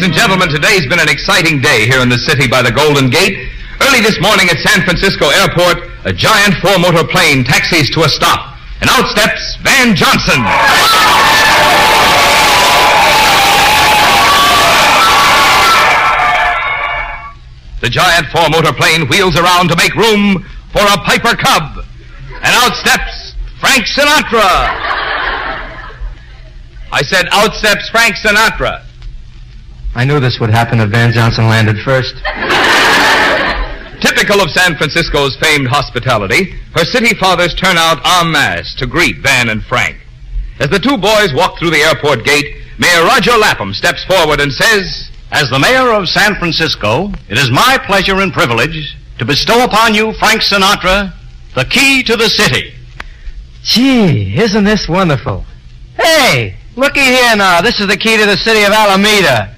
Ladies and gentlemen, today's been an exciting day here in the city by the Golden Gate. Early this morning at San Francisco Airport, a giant four-motor plane taxis to a stop, and out steps Van Johnson. The giant four-motor plane wheels around to make room for a Piper Cub, and out steps Frank Sinatra. I said, out steps Frank Sinatra. I knew this would happen if Van Johnson landed first. Typical of San Francisco's famed hospitality, her city fathers turn out en masse to greet Van and Frank. As the two boys walk through the airport gate, Mayor Roger Lapham steps forward and says, "As the mayor of San Francisco, it is my pleasure and privilege to bestow upon you, Frank Sinatra, the key to the city." Gee, isn't this wonderful? Hey, looky here now. This is the key to the city of Alameda.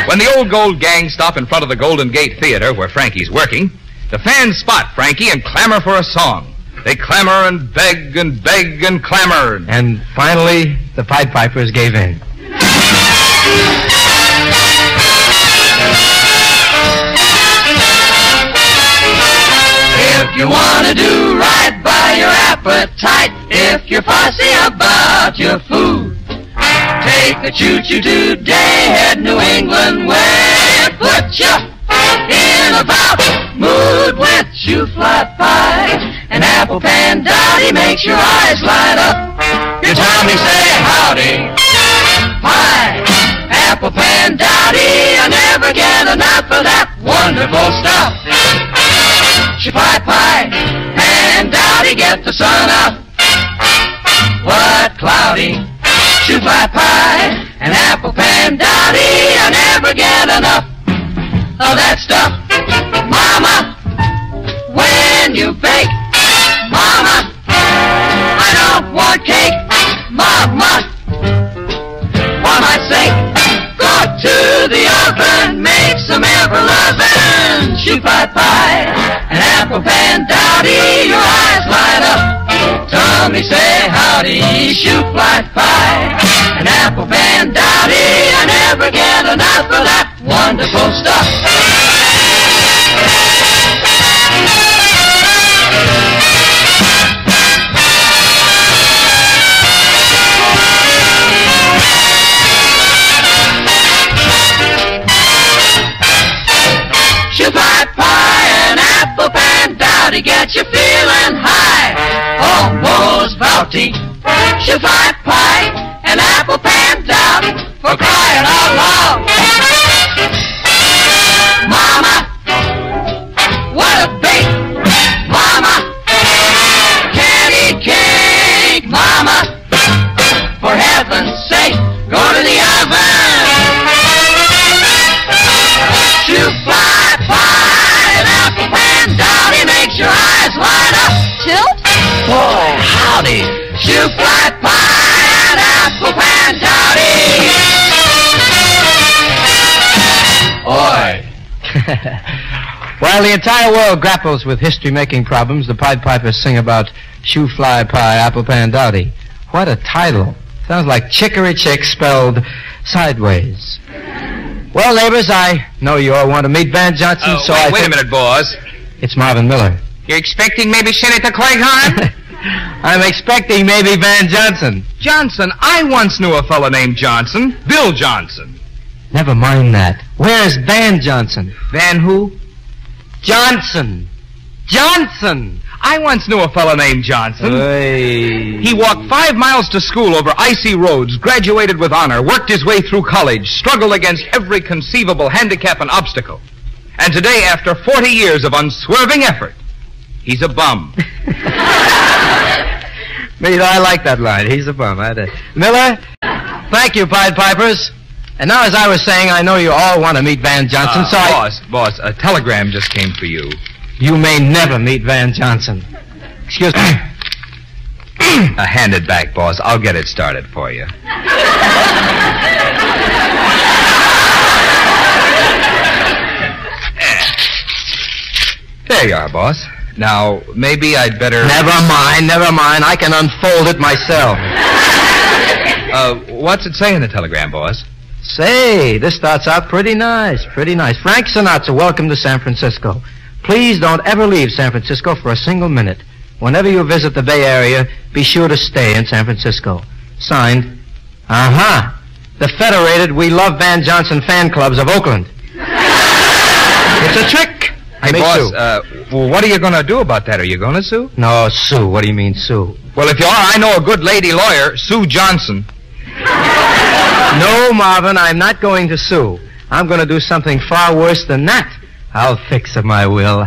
When the old gold gang stop in front of the Golden Gate Theater, where Frankie's working, the fans spot Frankie and clamor for a song. They clamor and beg and beg and clamor. And finally, the Pied Pipers gave in. If you want to do right by your appetite, if you're fussy about your food, take a choo-choo today, head New England way. Put you in a bout mood with shoe-fly pie. An apple pandowdy makes your eyes light up. Your tummy say howdy, pie. Apple pandowdy, I never get enough of that wonderful stuff. Pie, pie, pandowdy, get the sun up. What cloudy? Shoe pie pie, an apple pandowdy, I never get enough of that stuff. Mama, when you bake, Mama, I don't want cake. Mama, for my sake, go to the oven, make some ever-loving shoe pie pie, an apple pandowdy, your eyes light up. Tummy say howdy, shoe fly pie, an apple pandowdy, I never get enough of that wonderful stuff. Shoe fly pie, an apple pandowdy, get you feeling high, almost bouty. Shoe fly pie, an apple pandowdy, for crying out loud. Mama, what a bake. Mama, candy cake. Mama, for heaven's sake, go to the oven. Shoe fly pie, an apple pandowdy, makes your eyes light up. Tilt? Oh, howdy, shoe fly pie, an apple pandowdy. Oi. While the entire world grapples with history-making problems, the Pied Pipers sing about shoe fly pie, apple pandowdy. What a title. Sounds like Chicory Chick spelled sideways. Well, neighbors, I know you all want to meet Van Johnson, so wait a minute, boss. It's Marvin Miller. You're expecting maybe Senator Cleghorn? I'm expecting maybe Van Johnson. Johnson? I once knew a fellow named Johnson. Bill Johnson. Never mind that. Where's Van Johnson? Van who? Johnson. Johnson! I once knew a fellow named Johnson. Hey. He walked 5 miles to school over icy roads, graduated with honor, worked his way through college, struggled against every conceivable handicap and obstacle. And today, after 40 years of unswerving effort, he's a bum. I like that line. He's a bum. Miller, thank you, Pied Pipers. And now, as I was saying, I know you all want to meet Van Johnson, so Boss, a telegram just came for you. You may never meet Van Johnson. Excuse me. Hand it back, boss. I'll get it started for you. There you are, boss. Now, maybe I'd better... Never mind. I can unfold it myself. What's it say in the telegram, boss? Say, this starts out pretty nice, pretty nice. Frank Sinatra, welcome to San Francisco. Please don't ever leave San Francisco for a single minute. Whenever you visit the Bay Area, be sure to stay in San Francisco. Signed, the Federated We Love Van Johnson Fan Clubs of Oakland. It's a trick. Hey, boss, well, what are you going to do about that? Are you going to sue? No, sue. What do you mean, sue? Well, if you are, I know a good lady lawyer, Sue Johnson. No, Marvin, I'm not going to sue. I'm going to do something far worse than that. I'll fix it, my will.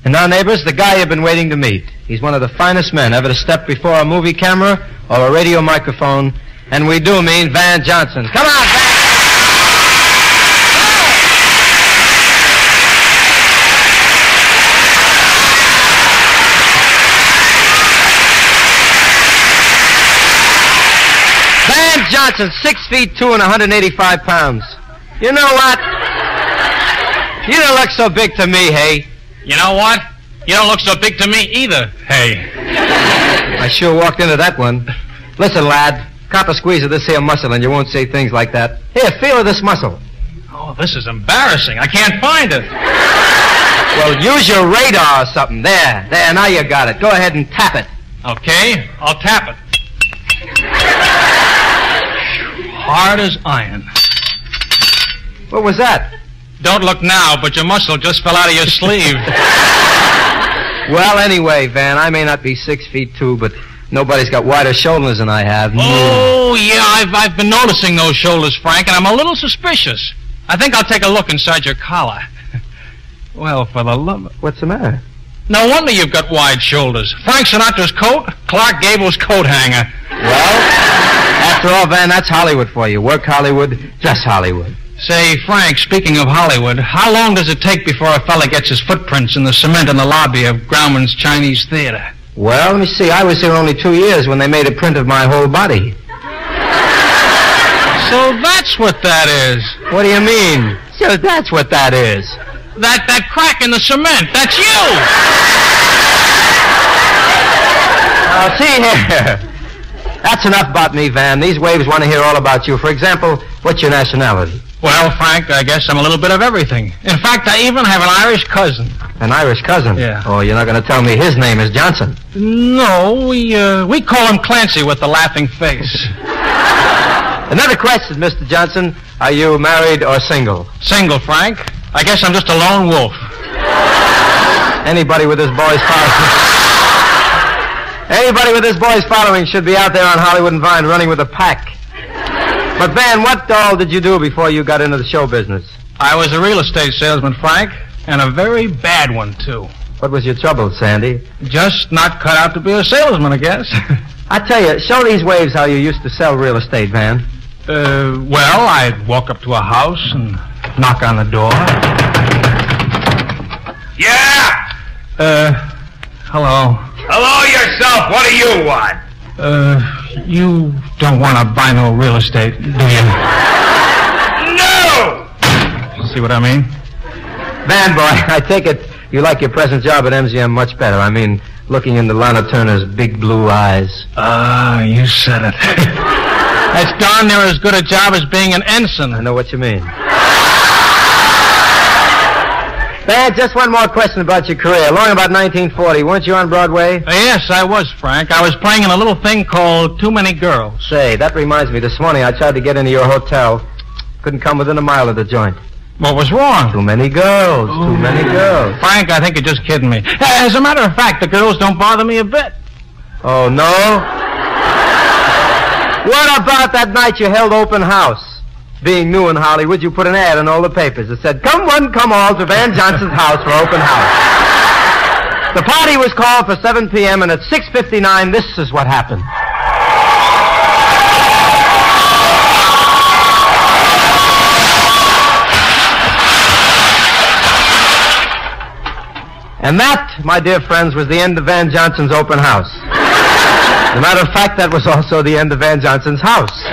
And now, neighbors, the guy you've been waiting to meet. He's one of the finest men ever to step before a movie camera or a radio microphone. And we do mean Van Johnson. Come on, Van! Van Johnson, 6'2" and 185 pounds. You know what? You don't look so big to me, hey. You know what? You don't look so big to me either, hey. I sure walked into that one. Listen, lad, cop a squeeze of this here muscle and you won't say things like that. Here, feel of this muscle. Oh, this is embarrassing. I can't find it. Well, use your radar or something. There, now you got it. Go ahead and tap it. Okay, I'll tap it. Hard as iron. What was that? Don't look now, but your muscle just fell out of your sleeve. Well, anyway, Van, I may not be 6'2", but nobody's got wider shoulders than I have. Oh, yeah, I've been noticing those shoulders, Frank, and I'm a little suspicious. I think I'll take a look inside your collar. Well, for the love... What's the matter? No wonder you've got wide shoulders. Frank Sinatra's coat, Clark Gable's coat hanger. Well, after all, Van, that's Hollywood for you. Work Hollywood, dress Hollywood. Say, Frank, speaking of Hollywood, how long does it take before a fella gets his footprints in the cement in the lobby of Grauman's Chinese Theater? Well, let me see. I was here only 2 years when they made a print of my whole body. So that's what that is. What do you mean? So that's what that is. That crack in the cement, that's you! See here. That's enough about me, Van. These waves want to hear all about you. For example, what's your nationality? Well, Frank, I guess I'm a little bit of everything. In fact, I even have an Irish cousin. An Irish cousin? Yeah. Oh, you're not going to tell me his name is Johnson? No, we call him Clancy with the laughing face. Another question, Mr. Johnson. Are you married or single? Single, Frank. I guess I'm just a lone wolf. Anybody with his boys following should be out there on Hollywood and Vine running with a pack. But, Van, what all did you do before you got into the show business? I was a real estate salesman, Frank, and a very bad one, too. What was your trouble, Sandy? Just not cut out to be a salesman, I guess. I tell you, show these waves how you used to sell real estate, Van. Well, I'd walk up to a house and knock on the door. Yeah! Hello. Hello yourself. What do you want? You don't want to buy no real estate, do you? No! See what I mean? Van, boy, I take it you like your present job at MGM much better. I mean, looking into Lana Turner's big blue eyes. Ah, you said it. That's darn near as good a job as being an ensign. I know what you mean. Van, just one more question about your career. Along about 1940, weren't you on Broadway? Yes, I was, Frank. I was playing in a little thing called Too Many Girls. Say, that reminds me. This morning I tried to get into your hotel. Couldn't come within a mile of the joint. What was wrong? Too many girls. Too many girls. Frank, I think you're just kidding me. As a matter of fact, the girls don't bother me a bit. Oh, no? What about that night you held open house? Being new in Hollywood, you put an ad in all the papers that said, "Come one, come all to Van Johnson's house for open house." The party was called for 7 p.m., and at 6:59, this is what happened. And that, my dear friends, was the end of Van Johnson's open house. As a matter of fact, that was also the end of Van Johnson's house.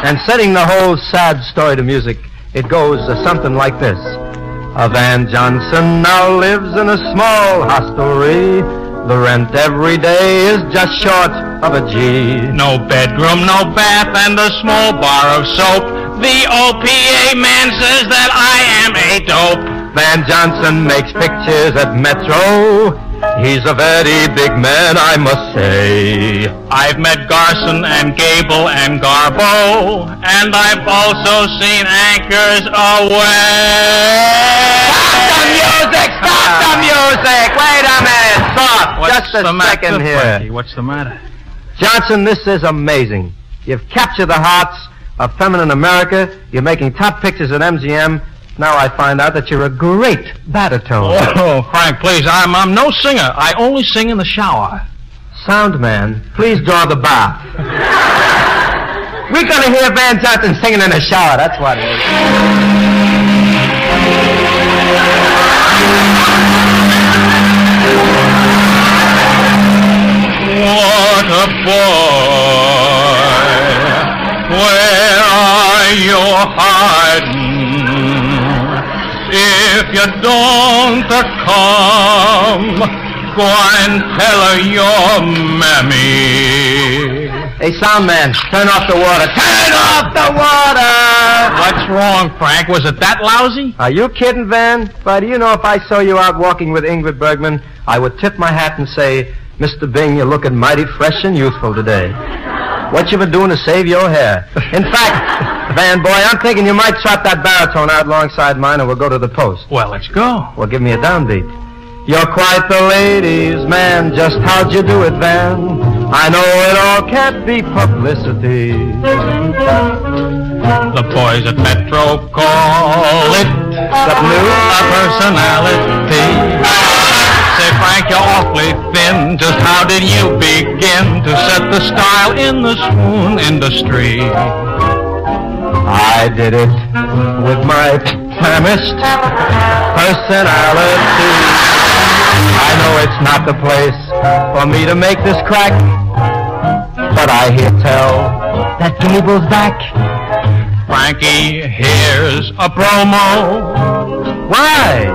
And setting the whole sad story to music, it goes something like this. A Van Johnson now lives in a small hostelry The rent every day is just short of a G. No bedroom, no bath, and a small bar of soap. The OPA man says that I am a dope. Van Johnson makes pictures at Metro. He's a very big man, I must say. I've met Garson and Gable and Garbo, and I've also seen Anchors Away. Stop the music! Wait a minute! Stop! Just a second here. Frankie? What's the matter? Johnson, this is amazing. You've captured the hearts of feminine America. You're making top pictures at MGM. Now I find out that you're a great baritone. Oh, Frank, please, I'm no singer. I only sing in the shower. Sound man, please draw the bath. We're going to hear Van Johnson singing in the shower. That's what it is. What a boy. Where are you hiding? If you don't come, go and tell her you're mammy. Hey, sound man, turn off the water. Turn off the water! What's wrong, Frank? Was it that lousy? Are you kidding, Van? Why, do you know if I saw you out walking with Ingrid Bergman, I would tip my hat and say, Mr. Bing, you're looking mighty fresh and youthful today. What you been doing to save your hair? In fact, Van boy, I'm thinking you might trot that baritone out alongside mine and we'll go to the post. Well, let's go. Well, give me a downbeat. You're quite the ladies' man. Just how'd you do it, Van? I know it all can't be publicity. The boys at Metro call it a personality. Say, Frank, you're awfully thin. Just how did you begin to set the style in the swoon industry? I did it with my famished personality. I know it's not the place for me to make this crack, but I hear tell that Gable's back. Frankie, here's a promo. Why?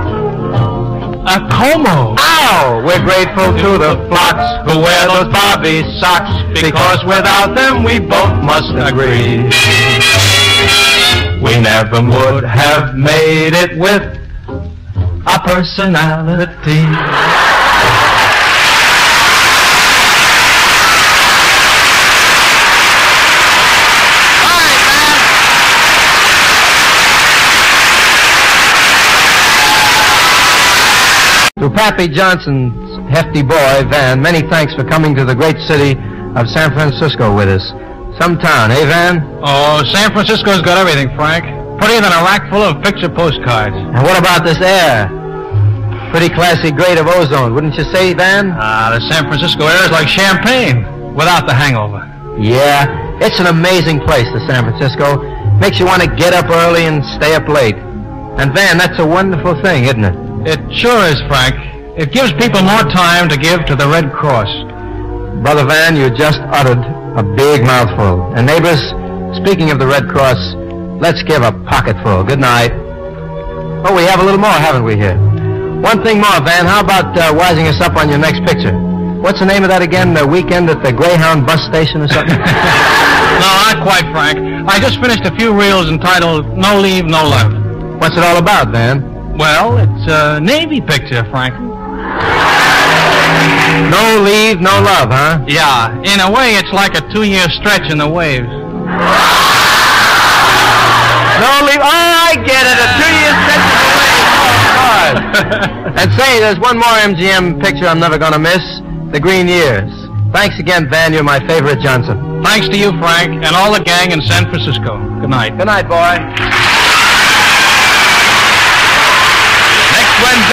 A como. Ow! We're grateful to the flocks who wear those bobby-soxer, because without them we both must agree we never would have made it with a personality. To Pappy Johnson's hefty boy, Van, many thanks for coming to the great city of San Francisco with us. Some town, eh, Van? Oh, San Francisco's got everything, Frank. Prettier than a rack full of picture postcards. And what about this air? Pretty classy grade of ozone, wouldn't you say, Van? The San Francisco air is like champagne, without the hangover. Yeah, it's an amazing place, the San Francisco. Makes you want to get up early and stay up late. And, Van, that's a wonderful thing, isn't it? It sure is, Frank. It gives people more time to give to the Red Cross. Brother Van, you just uttered a big mouthful. And neighbors, speaking of the Red Cross, let's give a pocketful. Good night. Oh, we have a little more, haven't we, here? One thing more, Van. How about wising us up on your next picture? What's the name of that again? The Weekend at the Greyhound bus station or something? No, not quite, Frank. I just finished a few reels entitled No Leave, No Love. What's it all about, Van? Well, it's a Navy picture, Frank. No leave, no love, huh? Yeah, in a way, it's like a 2-year stretch in the waves. No leave. Oh, I get it. A 2-year stretch in the waves. Oh, God. And say, there's one more MGM picture I'm never going to miss. The Green Years. Thanks again, Van. You're my favorite Johnson. Thanks to you, Frank, and all the gang in San Francisco. Good night. Good night, boy. Next Wednesday.